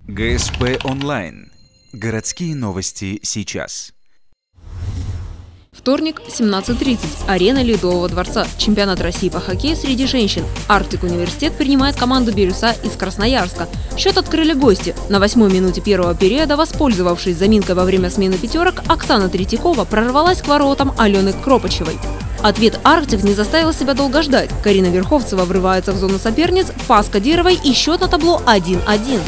ГСП онлайн. Городские новости сейчас. Вторник, 17:30. Арена Ледового дворца. Чемпионат России по хоккею среди женщин. Арктик университет принимает команду «Бирюса» из Красноярска. Счет открыли гости. На 8-й минуте первого периода, воспользовавшись заминкой во время смены пятерок, Оксана Третьякова прорвалась к воротам Алены Кропачевой. Ответ «Арктик» не заставил себя долго ждать. Карина Верховцева врывается в зону соперниц, пас Кадировой и счет на табло 1-1.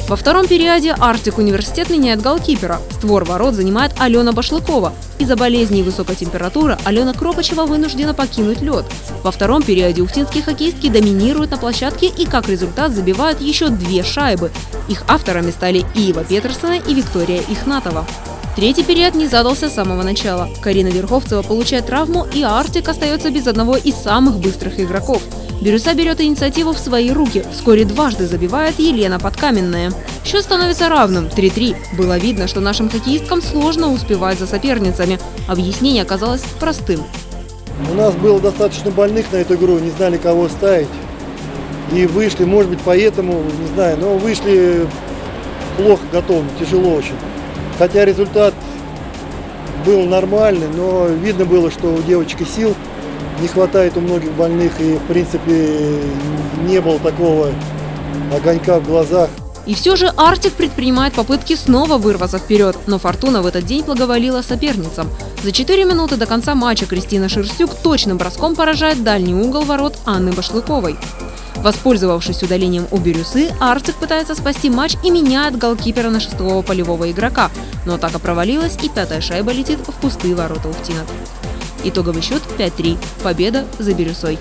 Во втором периоде «Арктик университет» меняет голкипера. Створ ворот занимает Алена Башлыкова. Из-за болезни и высокой температуры Алена Кропачева вынуждена покинуть лед. Во втором периоде уфтинские хоккеистки доминируют на площадке и как результат забивают еще 2 шайбы. Их авторами стали Ива Петерсона и Виктория Ихнатова. Третий период не задался с самого начала. Карина Верховцева получает травму, и «Арктик» остается без одного из самых быстрых игроков. «Бирюса» берет инициативу в свои руки. Вскоре дважды забивает Елена Подкаменная. Счет становится равным – 3-3. Было видно, что нашим хоккеисткам сложно успевать за соперницами. Объяснение оказалось простым. У нас было достаточно больных на эту игру, не знали, кого ставить. И вышли, может быть, поэтому, не знаю, но вышли плохо готовы, тяжело очень. Хотя результат был нормальный, но видно было, что у девочек сил не хватает у многих больных, и, в принципе, не было такого огонька в глазах. И все же «Арктик» предпринимает попытки снова вырваться вперед, но фортуна в этот день благоволила соперницам. За 4 минуты до конца матча Кристина Шерстюк точным броском поражает дальний угол ворот Анны Башлыковой. Воспользовавшись удалением у «Бирюсы», «Арктик» пытается спасти матч и меняет голкипера на 6-го полевого игрока. Но атака провалилась, и 5-я шайба летит в пустые ворота уфтинок. Итоговый счет 5-3. Победа за «Бирюсой».